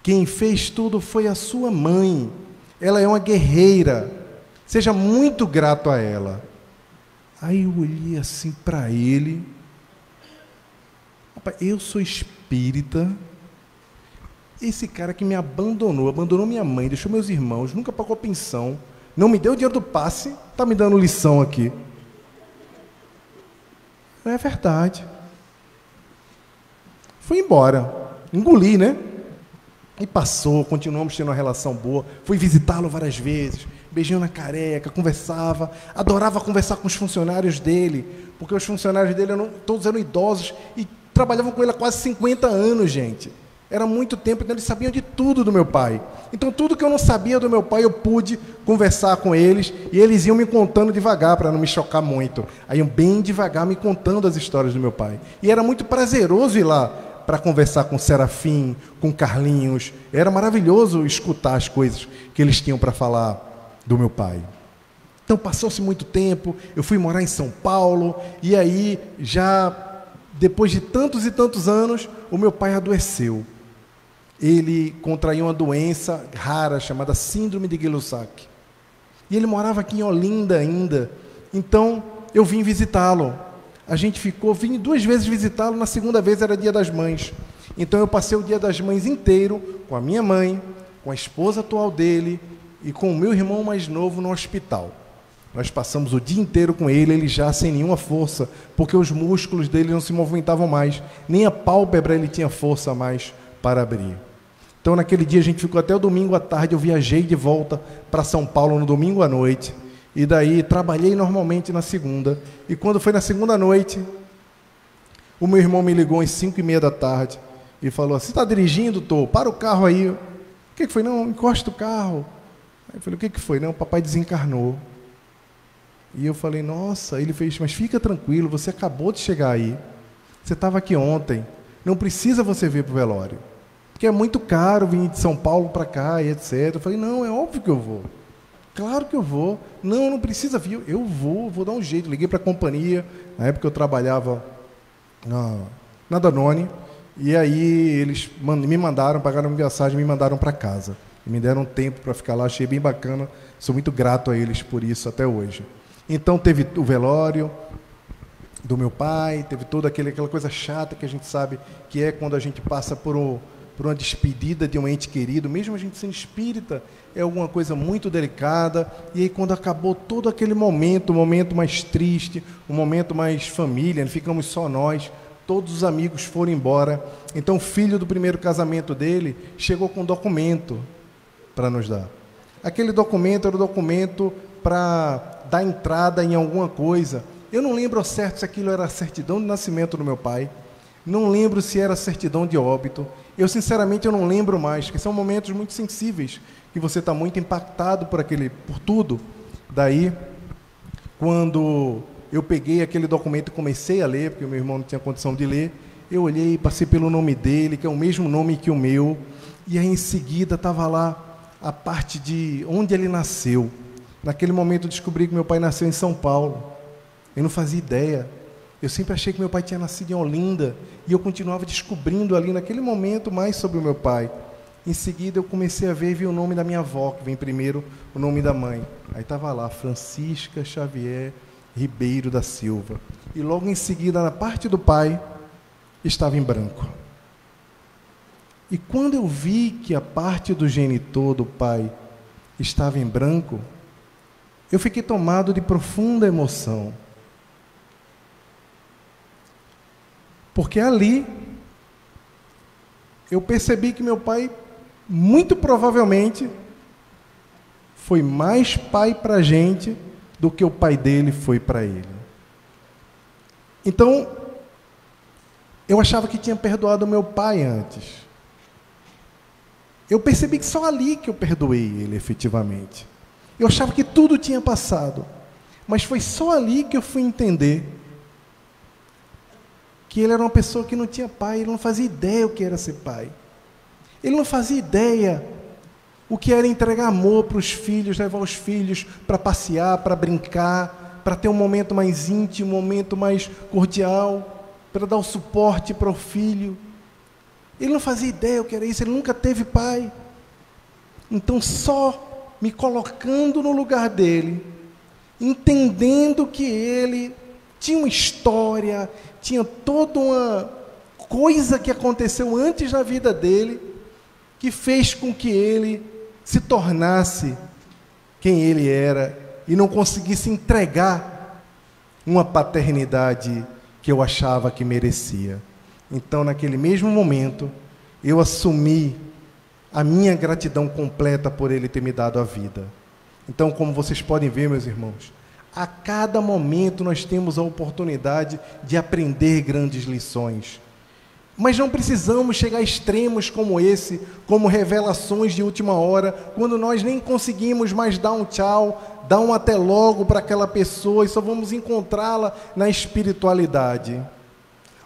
Quem fez tudo foi a sua mãe. Ela é uma guerreira. Seja muito grato a ela. Aí eu olhei assim para ele. Rapaz, eu sou espírita. Esse cara que me abandonou minha mãe, deixou meus irmãos, nunca pagou pensão, não me deu o dinheiro do passe, está me dando lição aqui. Não é verdade. Fui embora, engoli, né? E passou, continuamos tendo uma relação boa. Fui visitá-lo várias vezes, beijinho na careca, conversava, adorava conversar com os funcionários dele, porque os funcionários dele todos eram idosos e trabalhavam com ele há quase 50 anos, gente. Era muito tempo, então eles sabiam de tudo do meu pai. Então tudo que eu não sabia do meu pai, eu pude conversar com eles, e eles iam me contando devagar, para não me chocar muito. Aí iam bem devagar me contando as histórias do meu pai. E era muito prazeroso ir lá para conversar com o Serafim, com o Carlinhos. Era maravilhoso escutar as coisas que eles tinham para falar do meu pai. Então passou-se muito tempo, eu fui morar em São Paulo, e aí já depois de tantos e tantos anos, o meu pai adoeceu. Ele contraiu uma doença rara chamada síndrome de Gay-Lussac. E ele morava aqui em Olinda ainda. Então, eu vim visitá-lo. A gente vim 2 vezes visitá-lo, na segunda vez era Dia das Mães. Então, eu passei o Dia das Mães inteiro com a minha mãe, com a esposa atual dele e com o meu irmão mais novo no hospital. Nós passamos o dia inteiro com ele já sem nenhuma força, porque os músculos dele não se movimentavam mais, nem a pálpebra ele tinha força mais para abrir. Então, naquele dia, a gente ficou até o domingo à tarde, eu viajei de volta para São Paulo no domingo à noite, e daí trabalhei normalmente na segunda, e quando foi na segunda noite, o meu irmão me ligou às 5h30 da tarde, e falou assim, está dirigindo, Tô? Para o carro aí. O que foi? Não, encosta o carro. Aí eu falei, o que foi? Não, o papai desencarnou. E eu falei, nossa, ele fez, mas fica tranquilo, você acabou de chegar aí, você estava aqui ontem, não precisa você vir para o velório, porque é muito caro vir de São Paulo para cá e etc. Eu falei, não, é óbvio que eu vou, claro que eu vou, não precisa vir, eu vou dar um jeito. Liguei para a companhia, na época eu trabalhava na Danone, e aí eles me mandaram, pagaram minha viagem, me mandaram para casa, e me deram tempo para ficar lá, achei bem bacana, sou muito grato a eles por isso até hoje. Então teve o velório do meu pai, teve toda aquela coisa chata que a gente sabe que é quando a gente passa por uma despedida de um ente querido, mesmo a gente sendo espírita, é alguma coisa muito delicada. E aí quando acabou todo aquele momento, o momento mais triste, o momento mais família, ficamos só nós, todos os amigos foram embora. Então o filho do primeiro casamento dele chegou com um documento para nos dar. Aquele documento era o documento para dar entrada em alguma coisa. Eu não lembro ao certo se aquilo era a certidão de nascimento do meu pai, não lembro se era a certidão de óbito, sinceramente eu não lembro mais, porque são momentos muito sensíveis, que você está muito impactado por tudo. Daí, quando eu peguei aquele documento e comecei a ler, porque o meu irmão não tinha condição de ler. Eu olhei, passei pelo nome dele, que é o mesmo nome que o meu, e aí em seguida estava lá a parte de onde ele nasceu. Naquele momento eu descobri que meu pai nasceu em São Paulo. Eu não fazia ideia. Eu sempre achei que meu pai tinha nascido em Olinda, e eu continuava descobrindo ali naquele momento mais sobre o meu pai. Em seguida eu comecei a ver e vi o nome da minha avó, que vem primeiro o nome da mãe. Aí estava lá, Francisca Xavier Ribeiro da Silva. E logo em seguida, na parte do pai, estava em branco. E quando eu vi que a parte do genitor do pai estava em branco, eu fiquei tomado de profunda emoção. Porque ali eu percebi que meu pai, muito provavelmente, foi mais pai para a gente do que o pai dele foi para ele. Então, eu achava que tinha perdoado meu pai antes. Eu percebi que só ali que eu perdoei ele efetivamente. Eu achava que tudo tinha passado, mas foi só ali que eu fui entender que ele era uma pessoa que não tinha pai, ele não fazia ideia o que era ser pai. Ele não fazia ideia o que era entregar amor para os filhos, levar os filhos para passear, para brincar, para ter um momento mais íntimo, um momento mais cordial, para dar o suporte para o filho. Ele não fazia ideia o que era isso, ele nunca teve pai. Então, só me colocando no lugar dele, entendendo que ele tinha uma história, tinha toda uma coisa que aconteceu antes na vida dele, que fez com que ele se tornasse quem ele era e não conseguisse entregar uma paternidade que eu achava que merecia. Então, naquele mesmo momento, eu assumi a minha gratidão completa por ele ter me dado a vida. Então, como vocês podem ver, meus irmãos, a cada momento nós temos a oportunidade de aprender grandes lições. Mas não precisamos chegar a extremos como esse, como revelações de última hora, quando nós nem conseguimos mais dar um tchau, dar um até logo para aquela pessoa e só vamos encontrá-la na espiritualidade.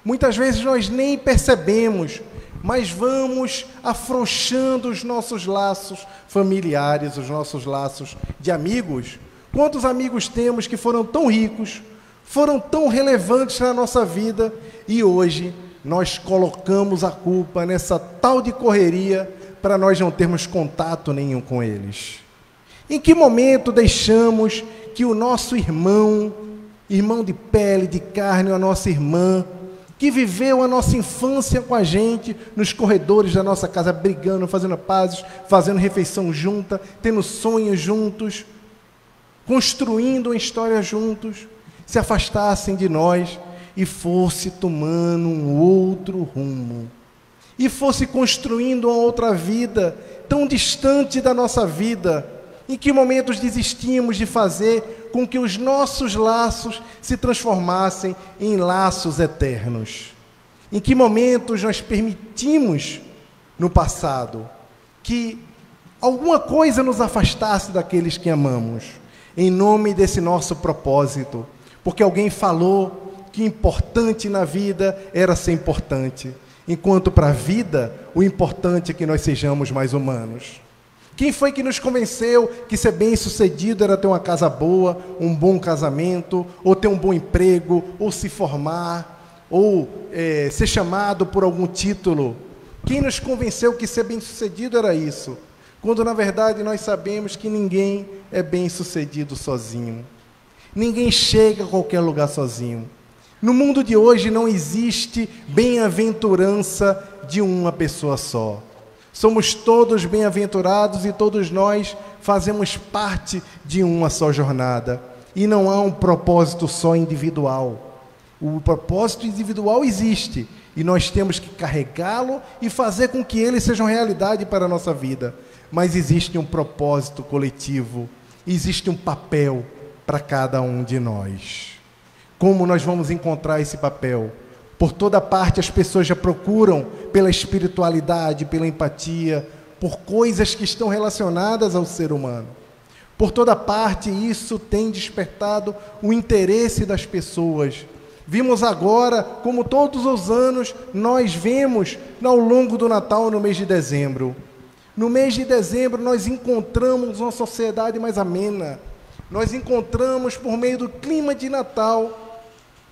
Muitas vezes nós nem percebemos, mas vamos afrouxando os nossos laços familiares, os nossos laços de amigos. Quantos amigos temos que foram tão ricos, foram tão relevantes na nossa vida e hoje nós colocamos a culpa nessa tal de correria para nós não termos contato nenhum com eles? Em que momento deixamos que o nosso irmão de pele, de carne, a nossa irmã, que viveu a nossa infância com a gente, nos corredores da nossa casa, brigando, fazendo pazes, fazendo refeição junta, tendo sonhos juntos, construindo uma história juntos, se afastassem de nós e fosse tomando um outro rumo, e fosse construindo uma outra vida, tão distante da nossa vida? Em que momentos desistimos de fazer com que os nossos laços se transformassem em laços eternos? Em que momentos nós permitimos, no passado, que alguma coisa nos afastasse daqueles que amamos, em nome desse nosso propósito, porque alguém falou que importante na vida era ser importante, enquanto para a vida o importante é que nós sejamos mais humanos. Quem foi que nos convenceu que ser bem-sucedido era ter uma casa boa, um bom casamento, ou ter um bom emprego, ou se formar, ou ser chamado por algum título? Quem nos convenceu que ser bem-sucedido era isso? Quando, na verdade, nós sabemos que ninguém é bem-sucedido sozinho. Ninguém chega a qualquer lugar sozinho. No mundo de hoje não existe bem-aventurança de uma pessoa só. Somos todos bem-aventurados e todos nós fazemos parte de uma só jornada. E não há um propósito só individual. O propósito individual existe e nós temos que carregá-lo e fazer com que ele seja uma realidade para a nossa vida. Mas existe um propósito coletivo, existe um papel para cada um de nós. Como nós vamos encontrar esse papel? Por toda parte as pessoas já procuram pela espiritualidade, pela empatia, por coisas que estão relacionadas ao ser humano. Por toda parte, isso tem despertado o interesse das pessoas. Vimos agora, como todos os anos, nós vemos ao longo do Natal, no mês de dezembro. No mês de dezembro, nós encontramos uma sociedade mais amena. Nós encontramos, por meio do clima de Natal,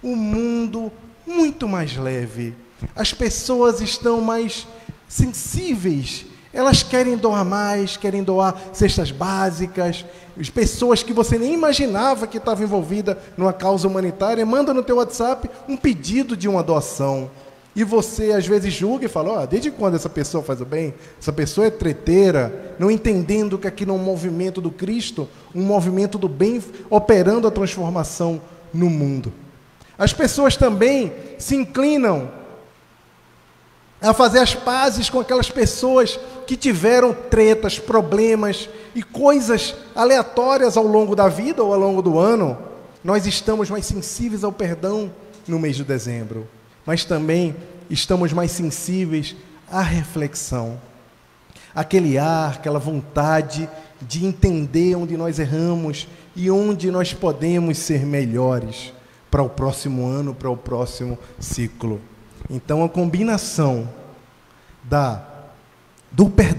um mundo muito mais leve. As pessoas estão mais sensíveis. Elas querem doar mais, querem doar cestas básicas. As pessoas que você nem imaginava que estavam envolvidas numa causa humanitária, manda no teu WhatsApp um pedido de uma doação. E você, às vezes, julga e fala, desde quando essa pessoa faz o bem? Essa pessoa é treteira, não entendendo que aqui não é um movimento do Cristo, um movimento do bem, operando a transformação no mundo. As pessoas também se inclinam a fazer as pazes com aquelas pessoas que tiveram tretas, problemas e coisas aleatórias ao longo da vida ou ao longo do ano. Nós estamos mais sensíveis ao perdão no mês de dezembro, mas também estamos mais sensíveis à reflexão. Aquele ar, aquela vontade de entender onde nós erramos e onde nós podemos ser melhores para o próximo ano, para o próximo ciclo. Então, a combinação da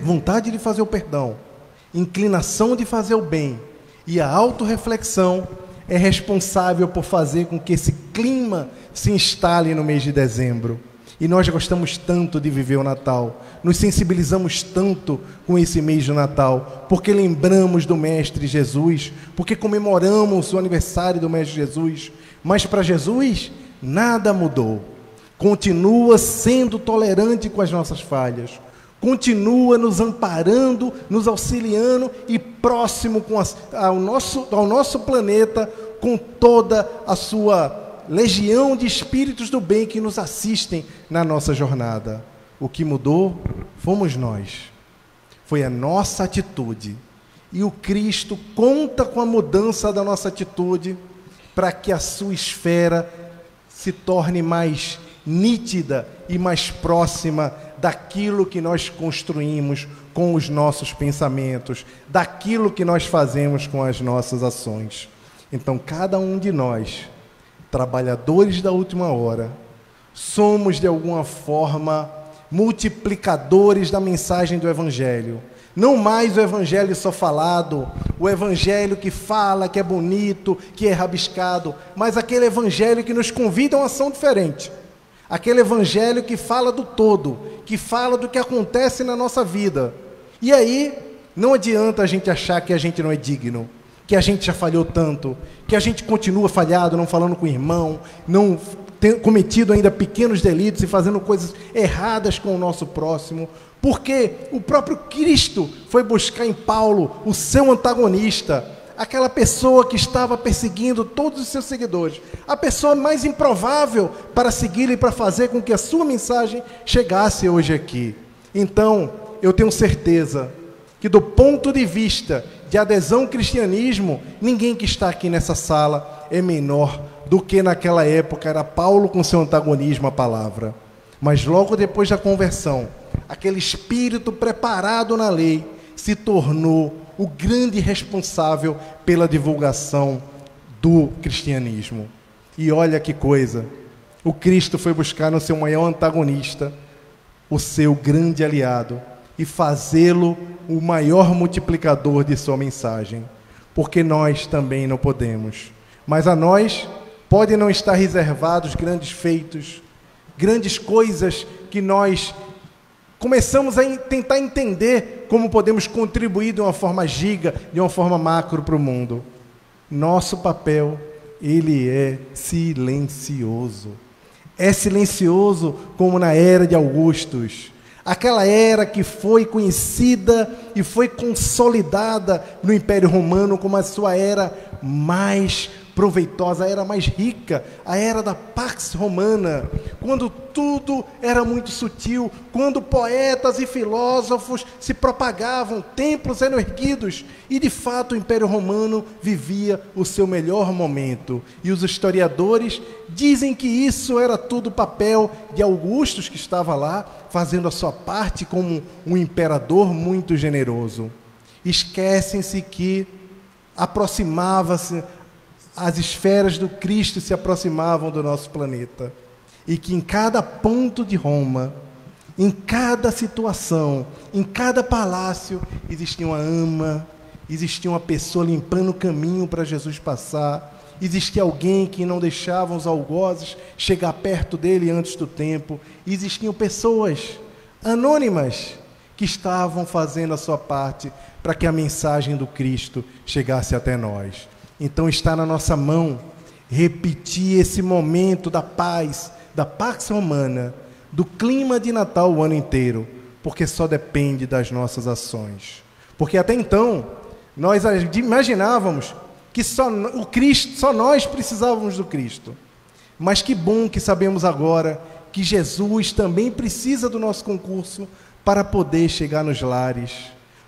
vontade de fazer o perdão, inclinação de fazer o bem e a autorreflexão é responsável por fazer com que esse clima se instale no mês de dezembro. E nós gostamos tanto de viver o Natal, nos sensibilizamos tanto com esse mês de Natal, porque lembramos do Mestre Jesus, porque comemoramos o aniversário do Mestre Jesus, mas para Jesus nada mudou. Continua sendo tolerante com as nossas falhas, continua nos amparando, nos auxiliando e próximo ao nosso planeta, com toda a sua legião de espíritos do bem que nos assistem na nossa jornada. O que mudou fomos nós, foi a nossa atitude, e o Cristo conta com a mudança da nossa atitude para que a sua esfera se torne mais nítida e mais próxima daquilo que nós construímos com os nossos pensamentos, daquilo que nós fazemos com as nossas ações. Então, cada um de nós, trabalhadores da última hora, somos de alguma forma multiplicadores da mensagem do Evangelho. Não mais o Evangelho só falado, o Evangelho que fala, que é bonito, que é rabiscado, mas aquele Evangelho que nos convida a uma ação diferente. Aquele Evangelho que fala do todo, que fala do que acontece na nossa vida. E aí, não adianta a gente achar que a gente não é digno, que a gente já falhou tanto, que a gente continua falhado, não falando com o irmão, não tendo cometido ainda pequenos delitos e fazendo coisas erradas com o nosso próximo, porque o próprio Cristo foi buscar em Paulo o seu antagonista, aquela pessoa que estava perseguindo todos os seus seguidores, a pessoa mais improvável para segui-lo e para fazer com que a sua mensagem chegasse hoje aqui. Então, eu tenho certeza que do ponto de vista de adesão ao cristianismo, ninguém que está aqui nessa sala é menor do que naquela época era Paulo com seu antagonismo à palavra. Mas logo depois da conversão, aquele espírito preparado na lei se tornou o grande responsável pela divulgação do cristianismo. E olha que coisa, o Cristo foi buscar no seu maior antagonista o seu grande aliado e fazê-lo o maior multiplicador de sua mensagem, porque nós também não podemos. Mas a nós podem não estar reservados grandes feitos, grandes coisas que nós começamos a tentar entender como podemos contribuir de uma forma giga, de uma forma macro para o mundo. Nosso papel, ele é silencioso. É silencioso como na era de Augustus, aquela era que foi conhecida e foi consolidada no Império Romano como a sua era mais proveitosa, a era mais rica, a era da Pax Romana, quando tudo era muito sutil, quando poetas e filósofos se propagavam, templos eram erguidos, e de fato o Império Romano vivia o seu melhor momento. E os historiadores dizem que isso era tudo papel de Augustus, que estava lá, fazendo a sua parte como um imperador muito generoso. Esquecem-se que aproximava-se, as esferas do Cristo se aproximavam do nosso planeta. E que em cada ponto de Roma, em cada situação, em cada palácio, existia uma ama, existia uma pessoa limpando o caminho para Jesus passar, existia alguém que não deixava os algozes chegar perto dele antes do tempo, existiam pessoas anônimas que estavam fazendo a sua parte para que a mensagem do Cristo chegasse até nós. Então está na nossa mão repetir esse momento da paz romana, do clima de Natal o ano inteiro, porque só depende das nossas ações. Porque até então, nós imaginávamos que só nós precisávamos do Cristo. Mas que bom que sabemos agora que Jesus também precisa do nosso concurso para poder chegar nos lares,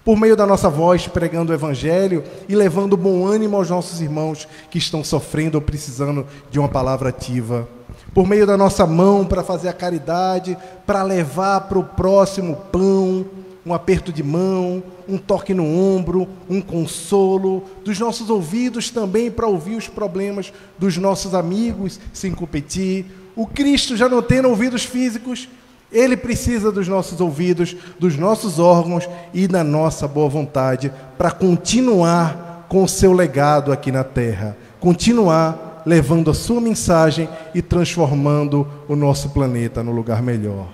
por meio da nossa voz pregando o Evangelho e levando bom ânimo aos nossos irmãos que estão sofrendo ou precisando de uma palavra ativa, por meio da nossa mão para fazer a caridade, para levar para o próximo pão, um aperto de mão, um toque no ombro, um consolo, dos nossos ouvidos também para ouvir os problemas dos nossos amigos sem competir. O Cristo, já não tendo ouvidos físicos, Ele precisa dos nossos ouvidos, dos nossos órgãos e da nossa boa vontade para continuar com o seu legado aqui na Terra, continuar levando a sua mensagem e transformando o nosso planeta no lugar melhor.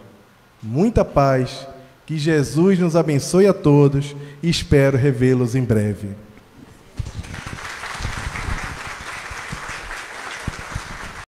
Muita paz, que Jesus nos abençoe a todos e espero revê-los em breve.